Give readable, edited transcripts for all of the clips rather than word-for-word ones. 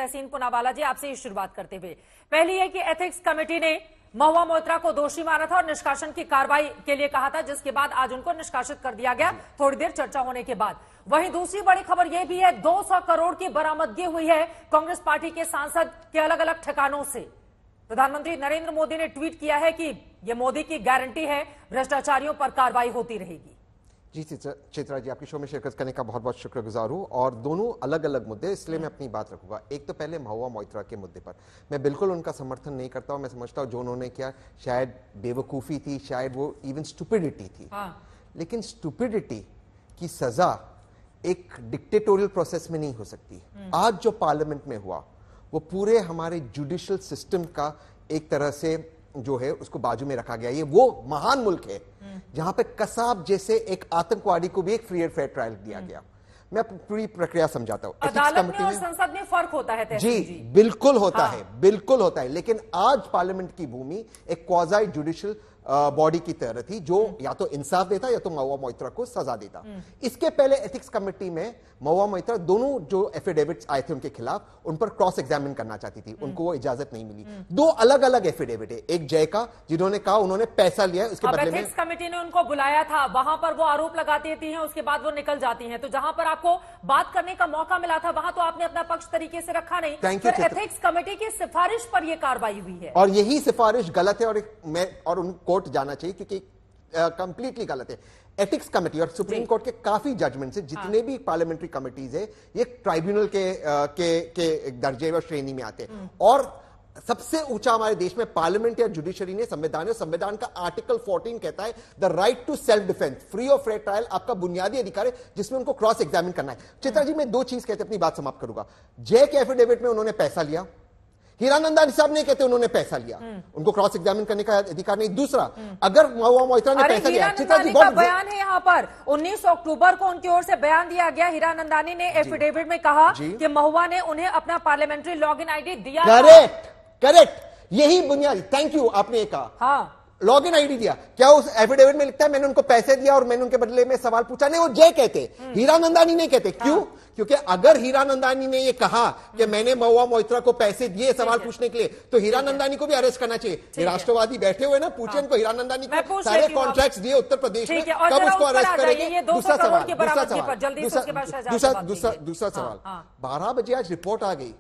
तहसीन पूनावाला जी, आपसे ही शुरुआत करते हुए पहली है कि एथिक्स कमेटी ने महुआ मोइत्रा को दोषी माना था और निष्कासन की कार्रवाई के लिए कहा था, जिसके बाद आज उनको निष्कासित कर दिया गया थोड़ी देर चर्चा होने के बाद। वहीं दूसरी बड़ी खबर यह भी है, 200 करोड़ की बरामदगी हुई है कांग्रेस पार्टी के सांसद के अलग अलग ठिकानों से। प्रधानमंत्री नरेंद्र मोदी ने ट्वीट किया है कि यह मोदी की गारंटी है, भ्रष्टाचारियों पर कार्रवाई होती रहेगी। जी चित्रा जी, आपके शो में शिरकत करने का बहुत बहुत शुक्रगुजार हूं। और दोनों अलग अलग मुद्दे, इसलिए मैं अपनी बात रखूंगा। एक तो पहले महुआ मोइत्रा के मुद्दे पर मैं बिल्कुल उनका समर्थन नहीं करता हूं। मैं समझता हूं जो उन्होंने किया शायद बेवकूफ़ी थी, शायद वो इवन स्टुपिडिटी थी। लेकिन स्टुपिडिटी की सजा एक डिक्टेटोरियल प्रोसेस में नहीं हो सकती। आज जो पार्लियामेंट में हुआ वो पूरे हमारे जुडिशियल सिस्टम का एक तरह से जो है उसको बाजू में रखा गया। ये वो महान मुल्क है जहां पे कसाब जैसे एक आतंकवादी को भी एक फ्री एंड फेयर ट्रायल दिया गया। मैं पूरी प्रक्रिया समझाता हूं। अदालत में और संसद में फर्क होता है जी, बिल्कुल होता है, बिल्कुल होता है। लेकिन आज पार्लियामेंट की भूमि एक क्वाज़ी जुडिशियल बॉडी की तरह थी जो या तो इंसाफ देता या तो महुआ मोइत्रा को सजा देता। इसके पहले एथिक्स कमेटी में महुआ मोइत्रा दोनों जो एफिडेविट्स आए थे उनके खिलाफ, उन पर क्रॉस एग्जामिन करना चाहती थी, उनको वो इजाजत नहीं मिली। दो अलग अलग एफिडेविट है। एक जय का, जिन्होंने कहा उन्होंने पैसा लिया, उसके बदले में एथिक्स कमेटी ने उनको बुलाया था, वहां पर वो आरोप लगाती हैं, उसके बाद वो निकल जाती हैं। तो जहां पर आपको बात करने का मौका मिला था वहां तो आपने अपना पक्ष तरीके से रखा नहीं। फिर एथिक्स कमेटी की सिफारिश पर यह कार्रवाई हुई है और यही सिफारिश गलत है और उन कोर्ट जाना चाहिए क्योंकि कंप्लीटली गलत है। एथिक्स कमेटी और सुप्रीम कोर्ट के काफी जजमेंट से जितने भी पार्लियामेंट्री कमिटीज है ये ट्राइब्यूनल के दर्जे और श्रेणी में आते हैं। और सबसे ऊंचा हमारे देश में पार्लियामेंट या जुडिशरी ने संविधान है। संविधान का आर्टिकल 14 कहता है the right to self defence, free of fair trial आपका बुनियादी अधिकार है जिसमें उनको क्रॉस एग्जामिन करना है। चित्रा जी, मैं दो चीज कहते अपनी बात समाप्त करूंगा। जय के एफिडेविट में उन्होंने पैसा लिया, हीरानंदानी साहब नहीं कहते उन्होंने पैसा लिया, उनको क्रॉस एग्जामिन करने का अधिकार नहीं। दूसरा, अगर महुआ मोइत्रा ने पैसा लिया, चित्रा जी का बयान है यहाँ पर 19 अक्टूबर को उनकी ओर से बयान दिया गया। हीरानंदानी ने एफिडेविट में कहा कि महुआ ने उन्हें अपना पार्लियामेंट्री लॉगिन आईडी दिया। करेक्ट, यही बुनियादी, थैंक यू, आपने कहा लॉगिन आईडी दिया। क्या उस एफिडेविट में लिखता है मैंने उनको पैसे दिया और मैंने उनके बदले में सवाल पूछा? नहीं, वो जय कहते, हीरानंदानी नहीं कहते। क्यों? क्योंकि अगर हीरानंदानी ने ये कहा कि मैंने महुआ मोइत्रा को पैसे दिए सवाल पूछने के लिए, तो हीरानंदानी को भी अरेस्ट करना चाहिए। राष्ट्रवादी बैठे हुए ना, पूछे इनको, हीरानंदानी को सारे कॉन्ट्रैक्ट्स दिए उत्तर प्रदेश में, कब उसको अरेस्ट करेंगे? दूसरा सवाल 12 बजे आज रिपोर्ट आ गई,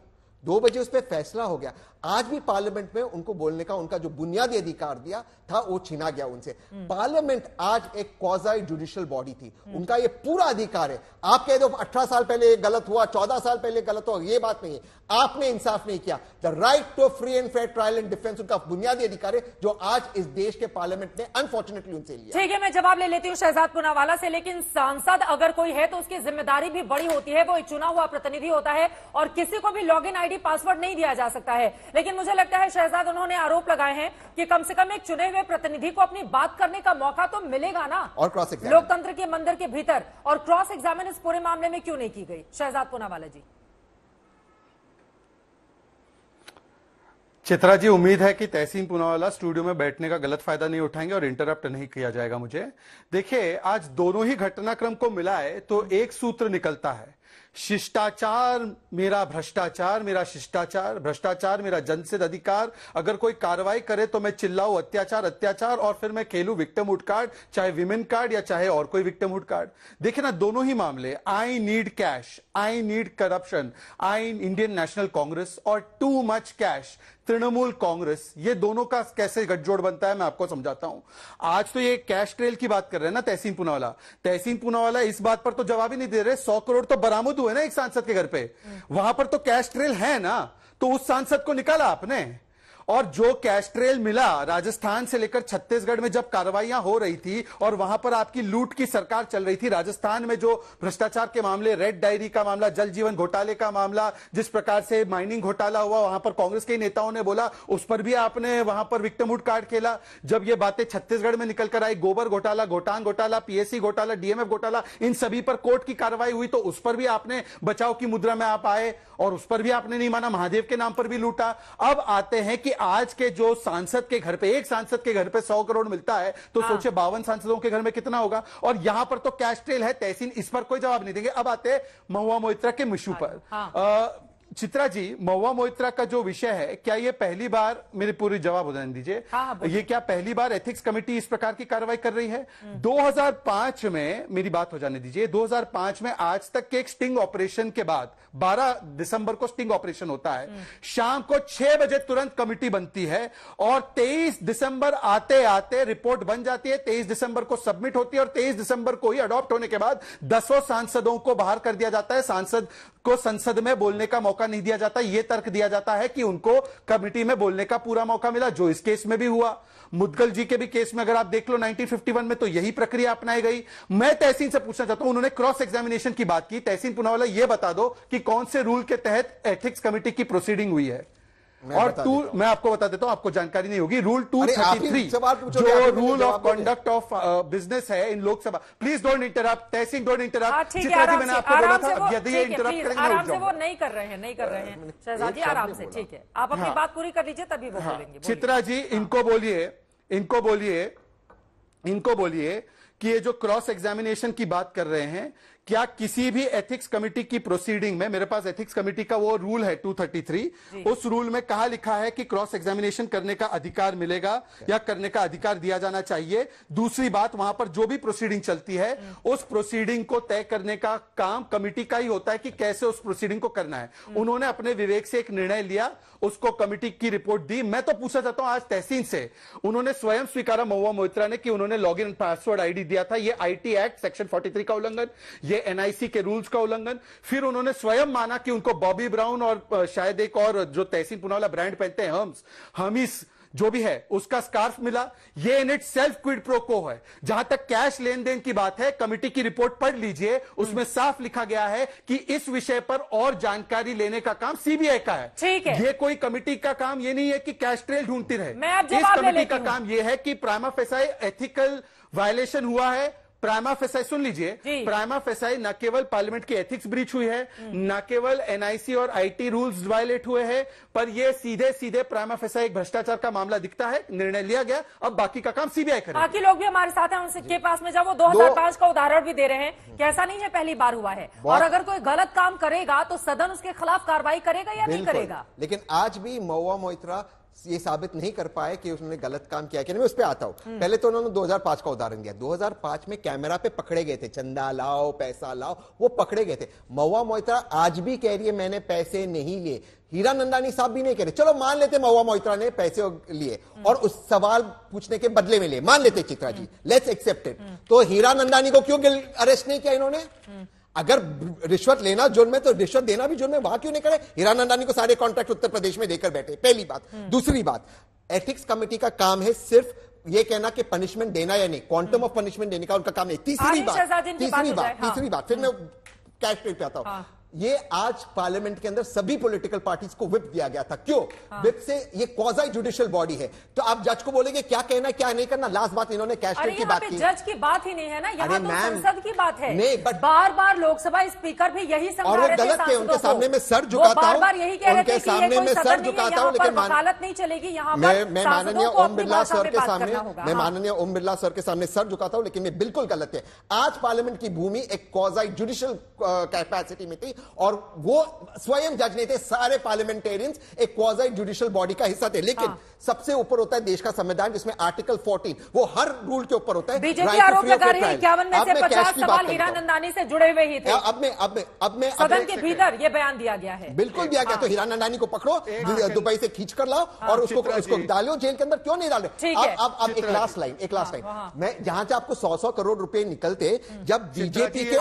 2 बजे उस पर फैसला हो गया। आज भी पार्लियामेंट में उनको बोलने का उनका जो बुनियादी अधिकार दिया था वो छीना गया उनसे। पार्लियामेंट आज एक क्वाज़ी जुडिशियल बॉडी थी, उनका ये पूरा अधिकार है। आप कह दो 18 साल पहले गलत हुआ, 14 साल पहले गलत हुआ, ये बात नहीं है। आपने इंसाफ नहीं किया। The right to free and fair trial and defence उनका बुनियादी अधिकार है जो आज इस देश के पार्लियामेंट ने अनफॉर्चुनेटली उनसे लिया। ठीक है, मैं जवाब ले लेती हूँ शहजाद पूनावाला से। लेकिन सांसद अगर कोई है तो उसकी जिम्मेदारी भी बड़ी होती है, वो एक चुना हुआ प्रतिनिधि होता है और किसी को भी लॉगिन आईडी पासवर्ड नहीं दिया जा सकता है। लेकिन मुझे लगता है शहजाद, उन्होंने आरोप लगाए हैं कि कम से कम एक चुने हुए प्रतिनिधि को अपनी बात करने का मौका तो मिलेगा ना, और क्रॉस एग्जामिन लोकतंत्र के मंदिर के भीतर। और क्रॉस एग्जामिन इस पूरे मामले में क्यों नहीं की गई? शहजाद पूनावाला जी। चित्रा जी, उम्मीद है कि तहसीन पूनावाला स्टूडियो में बैठने का गलत फायदा नहीं उठाएंगे और इंटरप्ट नहीं किया जाएगा मुझे। देखिए, आज दोनों ही घटनाक्रम को मिलाए तो एक सूत्र निकलता है, शिष्टाचार मेरा भ्रष्टाचार, मेरा शिष्टाचार, भ्रष्टाचार मेरा जनसिद्ध अधिकार। अगर कोई कार्रवाई करे तो मैं चिल्लाऊं अत्याचार अत्याचार, और फिर मैं खेलूं विक्टिमहुड कार्ड, चाहे विमेन कार्ड या चाहे और कोई विक्टिमहुड कार्ड। देखिए ना, दोनों ही मामले, I need cash, I need corruption, I Indian National Congress और too much cash Trinamool Congress, ये दोनों का कैसे गठजोड़ बनता है मैं आपको समझाता हूं। आज तो ये कैश ट्रेल की बात कर रहे हैं ना तहसीन पूनावाला। तहसीन पूनावाला इस बात पर तो जवाब ही नहीं दे रहे। 100 करोड़ तो बरामद हुए ना एक सांसद के घर पे, वहां पर तो कैश ट्रेल है ना, तो उस सांसद को निकाला आपने। और जो कैश ट्रेल मिला राजस्थान से लेकर छत्तीसगढ़ में जब कार्रवाइयां हो रही थी और वहां पर आपकी लूट की सरकार चल रही थी, राजस्थान में जो भ्रष्टाचार के मामले, रेड डायरी का मामला, जल जीवन घोटाले का मामला, जिस प्रकार से माइनिंग घोटाला हुआ, वहां पर कांग्रेस के नेताओं ने बोला उस पर भी आपने वहां पर विक्टिमहुड कार्ड खेला। जब ये बातें छत्तीसगढ़ में निकल कर आई, गोबर घोटाला, घोटान घोटाला, पीएससी घोटाला, डीएमएफ घोटाला, इन सभी पर कोर्ट की कार्रवाई हुई तो उस पर भी आपने बचाव की मुद्रा में आप आए और उस पर भी आपने नहीं माना, महादेव के नाम पर भी लूटा। अब आते हैं कि आज के जो सांसद के घर पे, एक सांसद के घर पे 100 करोड़ मिलता है तो सोचे 52 सांसदों के घर में कितना होगा। और यहां पर तो कैश ट्रेल है, तहसीन इस पर कोई जवाब नहीं देंगे। अब आते हैं महुआ मोइत्रा के मिशू पर। चित्रा जी, महुआ मोइत्रा का जो विषय है, क्या ये पहली बार, मेरे पूरी जवाब होने दीजिए, ये क्या पहली बार एथिक्स कमेटी इस प्रकार की कार्रवाई कर रही है? 2005 में, मेरी बात हो जाने दीजिए, 2005 में आज तक के एक स्टिंग ऑपरेशन के बाद 12 दिसंबर को स्टिंग ऑपरेशन होता है, शाम को 6 बजे तुरंत कमेटी बनती है और 23 दिसंबर आते आते रिपोर्ट बन जाती है, 23 दिसंबर को सबमिट होती है और 23 दिसंबर को ही अडॉप्ट होने के बाद 10 सांसदों को बाहर कर दिया जाता है। सांसद को संसद में बोलने का मौका नहीं दिया जाता। यह तर्क दिया जाता है कि उनको कमेटी में बोलने का पूरा मौका मिला, जो इस केस में भी हुआ। मुदगल जी के भी केस में अगर आप देख लो 1951 में, तो यही प्रक्रिया अपनाई गई। मैं तहसीन से पूछना चाहता हूं, उन्होंने क्रॉस एग्जामिनेशन की बात की, तहसीन पूनावाला यह बता दो कि कौन से रूल के तहत एथिक्स कमेटी की प्रोसीडिंग हुई है। और मैं आपको बता देता हूं, आपको जानकारी नहीं होगी। रूल 233 जो rule of conduct of business है in Lok Sabha. Please don't interrupt, Tahseen don't interrupt. Chitra ji, मैंने आपको बोला था यदि ये इंटरप्ट करेंगे, आराम से वो नहीं कर रहे हैं शहजाद जी, आराम से, ठीक है, आप अपनी बात पूरी कर लीजिए तभी वो बोलेंगे। चित्रा जी, इनको बोलिए कि ये जो क्रॉस एग्जामिनेशन की बात कर रहे हैं, क्या किसी भी एथिक्स कमेटी की प्रोसीडिंग में, मेरे पास एथिक्स कमेटी का वो रूल है 233, उस रूल में कहा लिखा है कि क्रॉस एग्जामिनेशन करने का अधिकार मिलेगा या करने का अधिकार दिया जाना चाहिए। दूसरी बात, वहां पर जो भी प्रोसीडिंग चलती है, उस प्रोसीडिंग को तय करने का काम कमेटी का ही होता है कि कैसे उस प्रोसीडिंग को करना है। उन्होंने अपने विवेक से एक निर्णय लिया, उसको कमेटी की रिपोर्ट दी। मैं तो पूछना चाहता हूं आज तहसीन से, उन्होंने स्वयं स्वीकारा, महुआ मोइत्रा ने, कि उन्होंने लॉगिन एंड पासवर्ड आईडी दिया था। ये आईटी एक्ट सेक्शन 43 का उल्लंघन, ये एनआईसी के रूल्स का उल्लंघन। फिर उन्होंने स्वयं माना कि उनको बॉबी ब्राउन और शायद एक और जो तहसीन पूनावाला ब्रांड पहनते हैं, हमीस जो भी है, उसका स्कार्फ मिला। ये in it self quid pro को है। जहां तक कैश लेन देन की बात है, कमेटी की रिपोर्ट पढ़ लीजिए, उसमें साफ लिखा गया है कि इस विषय पर और जानकारी लेने का काम सीबीआई का है। ठीक है, ये कोई कमेटी का काम ये नहीं है कि कैश ट्रेल ढूंढती रहे। इस कमेटी का काम ये है कि प्राइमा फेसाई एथिकल वायलेशन हुआ है। प्राइमा फेसाई, सुन लीजिए, प्राइमा फेसाई न केवल पार्लियामेंट की एथिक्स ब्रीच हुई है, न केवल एनआईसी और आईटी रूल्स वायलेट हुए हैं, पर यह सीधे सीधे प्राइमा फेसाई एक भ्रष्टाचार का मामला दिखता है। निर्णय लिया गया, अब बाकी का काम सीबीआई करेगी। बाकी लोग भी हमारे साथ हैं, उनके पास में जब वो 2005 का उदाहरण भी दे रहे हैं कि ऐसा नहीं है पहली बार हुआ है, और अगर कोई गलत काम करेगा तो सदन उसके खिलाफ कार्रवाई करेगा या नहीं करेगा। लेकिन आज भी महुआ मोइत्रा ये साबित नहीं कर पाए कि उसने गलत काम किया कि नहीं। मैं उस पर आता हूं। पहले तो उन्होंने 2005 का उदाहरण दिया। 2005 में कैमरा पे पकड़े गए थे, चंदा लाओ, पैसा लाओ, वो पकड़े गए थे। महुआ मोइत्रा आज भी कह रही है मैंने पैसे नहीं लिए। हीरानंदानी साहब भी नहीं कह रहे। चलो मान लेते महुआ मोइत्रा ने पैसे लिए और उस सवाल पूछने के बदले में लिए, मान लेते Chitra ji, let's accept it. तो हीरानंदानी को क्यों अरेस्ट नहीं किया इन्होंने? अगर रिश्वत लेना जुर्म है तो रिश्वत देना भी जुर्म है, वहां क्यों नहीं करे? हीरानंदानी को सारे कॉन्ट्रैक्ट उत्तर प्रदेश में देकर बैठे, पहली बात। दूसरी बात, एथिक्स कमेटी का काम है सिर्फ ये कहना कि पनिशमेंट देना या नहीं, क्वांटम ऑफ पनिशमेंट देने का उनका काम है। तीसरी बात, फिर मैं कैश पे आता हूं। ये आज पार्लियामेंट के अंदर सभी पॉलिटिकल पार्टीज को व्हिप दिया गया था। क्यों व्हिप से? ये क्वाज़ी जुडिशियल बॉडी है, तो आप जज को बोलेंगे क्या कहना क्या नहीं करना। लास्ट बात इन्होंने कैश की बात की। जज की बात ही नहीं है ना, यहाँ तो संसद की बात है। नहीं, but bar bar Lok Sabha speaker भी यही समझा और वो गलत है। उनके सामने में सर झुकाता हूं, यही कह रहे थे उनके सामने में सर झुकाता हूं, लेकिन वकालत नहीं चलेगी यहाँ। मैं माननीय ओम बिरला सर के सामने, मैं माननीय ओम बिरला सर के सामने सर झुकाता हूं, लेकिन ये बिल्कुल गलत है। आज पार्लियामेंट की भूमि एक क्वाज़ी जुडिशियल कैपेसिटी में थी और वो स्वयं जज नहीं थे। सारे पार्लियामेंटेरियंस एक क्वाज़ी जुडिशियल बॉडी का हिस्सा थे। लेकिन सबसे ऊपर होता है देश का संविधान, जिसमें आर्टिकल 14 वो हर रूल के ऊपर होता है। बीजेपी आरोप लगा रही है 51 में से 50 सवाल हीरानंदानी से जुड़े हुए ही थे। अब मैं सदन के भीतर ये बयान दिया गया है। बिल्कुल दिया गया। तो हीरानंदानी को पकड़ो, दुबई से खींच कर लाओ और उसको डालो जेल के अंदर। क्यों नहीं डालो? अब एक लास्ट लाइन, मैं जहां से आपको 100 करोड़ रुपए निकलते, जब बीजेपी के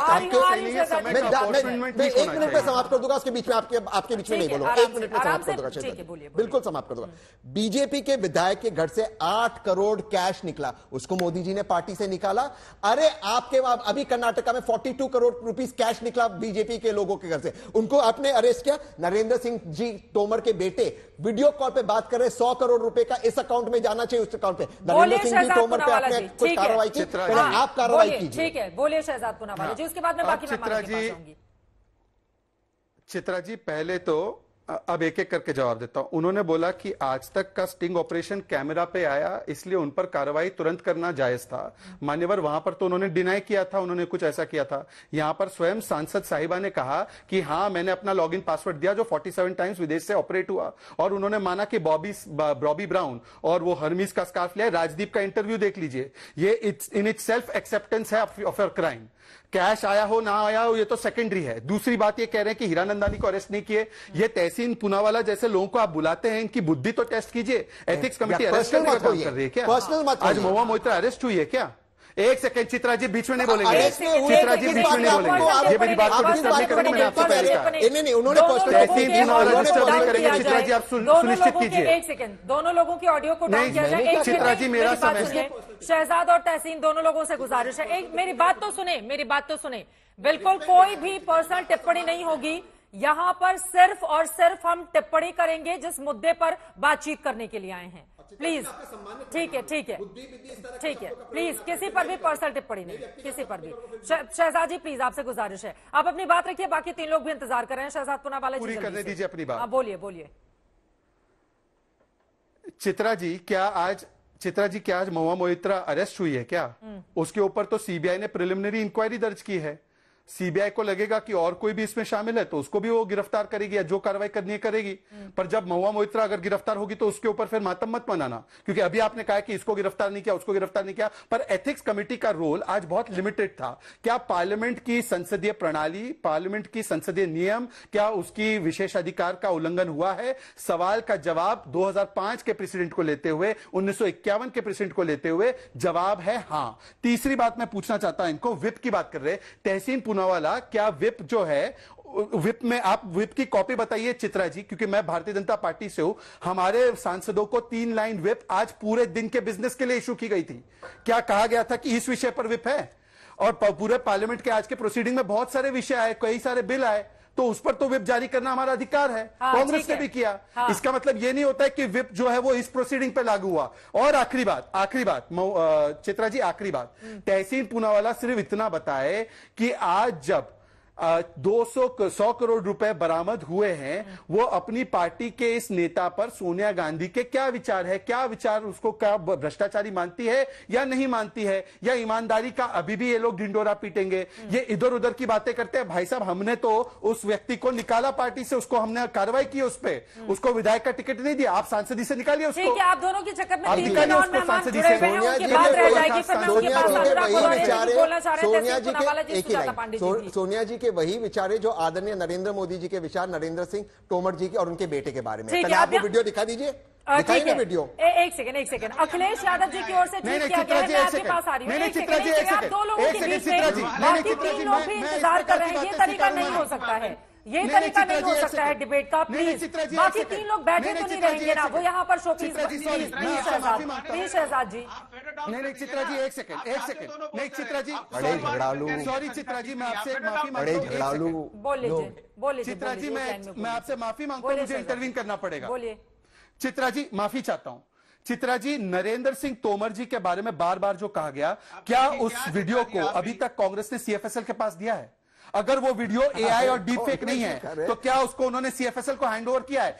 मैं 1 मिनट में समाप्त कर दूंगा, उसके बीच में आपके बीच में नहीं बोलूंगा। 1 मिनट में समाप्त कर दूंगा, बिल्कुल समाप्त कर दूंगा। बीजेपी के विधायक के घर से 8 करोड़ कैश निकला, उसको मोदी जी ने पार्टी से निकाला। अरे आपके अभी कर्नाटका में 42 करोड़ रुपीस कैश निकला बीजेपी के लोगों के घर से, उनको आपने अरेस्ट किया। नरेंद्र सिंह जी तोमर के बेटे वीडियो कॉल पे बात कर रहे, 100 करोड़ रुपए का इस अकाउंट में जाना चाहिए, उस अकाउंट पे। नरेंद्र सिंह जी तोमर पे आपने कुछ कार्रवाई की, आप कार्रवाई कीजिए। ठीक है, बोलिए शहजाद पूनावाला जी, उसके बाद में बाकी मैं चित्रा जी, पहले तो अब एक एक करके जवाब देता हूं। उन्होंने बोला कि आज तक का स्टिंग ऑपरेशन कैमरा पे आया, इसलिए उन पर कार्रवाई तुरंत करना जायज था। मान्यवर, वहां पर तो उन्होंने डिनाई किया था, उन्होंने कुछ ऐसा किया था। यहां पर स्वयं सांसद साहिबा ने कहा कि हाँ, मैंने अपना लॉगिन पासवर्ड दिया जो 47 टाइम्स विदेश से ऑपरेट हुआ, और उन्होंने माना कि बॉबी ब्राउन और वो हर्मीज का स्कार्फ लिया। राजदीप का इंटरव्यू देख लीजिए, ये इन इट सेल्फ एक्सेप्टेंस है ऑफ योर क्राइम। कैश आया हो ना आया हो ये तो सेकेंडरी है। दूसरी बात ये कह रहे हैं कि हीरानंदानी को अरेस्ट नहीं किए। ये तहसीन पूनावाला जैसे लोगों को आप बुलाते हैं, इनकी बुद्धि तो टेस्ट कीजिए। एथिक्स कमेटी अरेस्ट करने का काम कर रही है क्या? आज महुआ मोइत्रा अरेस्ट हुई है क्या? एक सेकंड, चित्रा जी बीच में नहीं बोलेंगे। चित्रा जी बीच में नहीं बोलेंगे। ये मेरी बात को डिस्टर्ब नहीं करेंगे। मैंने आपसे पहले कहा नहीं, उन्होंने तहसीन पूनावाला डिस्टर्ब नहीं करेंगे। चित्रा जी आप सुनिश्चित कीजिए। एक सेकंड, दोनों लोगों की ऑडियो को डाउन किया जाए। चित्रा जी मेरा समय, शहजाद और तहसीन दोनों लोगों से गुजारिश है, एक मेरी बात तो सुने। बिल्कुल कोई भी पर्सनल टिप्पणी नहीं होगी यहां पर। सिर्फ और सिर्फ हम टिप्पणी करेंगे जिस मुद्दे पर बातचीत करने के लिए आए हैं। प्लीज, ठीक है, प्लीज किसी पर भी पर्सनल टिप्पणी नहीं, किसी पर भी। शहजाद जी प्लीज, आपसे गुजारिश है, आप अपनी बात रखिए, बाकी 3 लोग भी इंतजार कर रहे हैं। शहजाद पूनावाला पूरी करने दीजिए अपनी बात। बोलिए। चित्रा जी क्या आज महुआ मोइत्रा अरेस्ट हुई है क्या? उसके ऊपर तो सीबीआई ने प्रिलिमिनरी इंक्वायरी दर्ज की है। सीबीआई को लगेगा कि और कोई भी इसमें शामिल है तो उसको भी वो गिरफ्तार करेगी या जो कार्रवाई करनी है करेगी। पर जब महुआ मोइत्रा अगर गिरफ्तार होगी तो उसके ऊपर फिर मातम मत मनाना, क्योंकि अभी आपने कहा कि इसको गिरफ्तार नहीं किया, उसको गिरफ्तार नहीं किया। पर एथिक्स कमेटी का रोल आज बहुत लिमिटेड था। क्या पार्लियामेंट की संसदीय प्रणाली, पार्लियामेंट की संसदीय नियम, क्या उसकी विशेषाधिकार का उल्लंघन हुआ है? सवाल का जवाब 2005 के प्रेसिडेंट को लेते हुए, 1951 के प्रेसिडेंट को लेते हुए जवाब है हां। तीसरी बात मैं पूछना चाहता हूं, इनको विप की बात कर रहे तहसीन पूनावाला, क्या विप जो है, विप में आप विप की कॉपी बताइए चित्रा जी, क्योंकि मैं भारतीय जनता पार्टी से हूं। हमारे सांसदों को 3 लाइन विप आज पूरे दिन के बिजनेस के लिए इशू की गई थी। क्या कहा गया था कि इस विषय पर विप है? और पूरे पार्लियामेंट के आज के प्रोसीडिंग में बहुत सारे विषय आए, कई सारे बिल आए, तो उस पर तो विप जारी करना हमारा अधिकार है। कांग्रेस ने भी किया। इसका मतलब यह नहीं होता है कि विप जो है वो इस प्रोसीडिंग पे लागू हुआ। और आखिरी बात चित्रा जी, आखिरी बात, तहसीन पूनावाला सिर्फ इतना बताए कि आज जब 100 करोड़ रुपए बरामद हुए हैं, वो अपनी पार्टी के इस नेता पर सोनिया गांधी के क्या विचार है, क्या विचार उसको क्या भ्रष्टाचारी मानती है या नहीं मानती है, या ईमानदारी का अभी भी ये लोग ढिंडोरा पीटेंगे। ये इधर उधर की बातें करते हैं। भाई साहब, हमने तो उस व्यक्ति को निकाला पार्टी से, उसको हमने कार्रवाई की उस पर, उसको विधायक का टिकट नहीं दिया। आप सांसदी से निकालिए उसको। ठीक है, आप दोनों के चक्कर में निकालिए उसको सांसदी से। सोनिया जी के वही विचार है जो आदरणीय नरेंद्र मोदी जी के विचार, नरेंद्र सिंह तोमर जी के और उनके बेटे के बारे में। पहले आप वो वीडियो दिखा दीजिए, दिखाइए ना वीडियो। एक सेकंड, अखिलेश यादव जी की ओर से ट्वीट किया गया है, मैं आपके पास आ रही हूँ। आप 2 लोगों के बीच में बाकी 3 लोग भी इंतजार कर रहे हैं। ये तरीका नहीं हो सकता है, ये तरीका नहीं हो सकता है डिबेट का। प्लीज, बाकी 3 लोग बैठे तो नहीं रहेंगे ना, वो यहाँ पर शोपीस। प्लीज शहजाद जी। नहीं चित्रा जी, एक सेकंड। नहीं चित्रा जी, बड़े झगड़ालू, सॉरी चित्रा जी, मैं आपसे माफी मांगता बड़े झगड़ालू। बोलिए चित्रा जी, मैं आपसे माफी मांगता हूँ, मुझे इंटरवीन करना पड़ेगा। बोलिए चित्रा जी, माफी चाहता हूं। चित्रा जी, नरेंद्र सिंह तोमर जी के बारे में बार बार जो कहा गया, क्या उस वीडियो को अभी तक कांग्रेस ने सीएफएसएल के पास दिया है? अगर वो वीडियो एआई और डीप फेक नहीं है तो क्या उसको उन्होंने सीएफएसएल को हैंड ओवर किया है?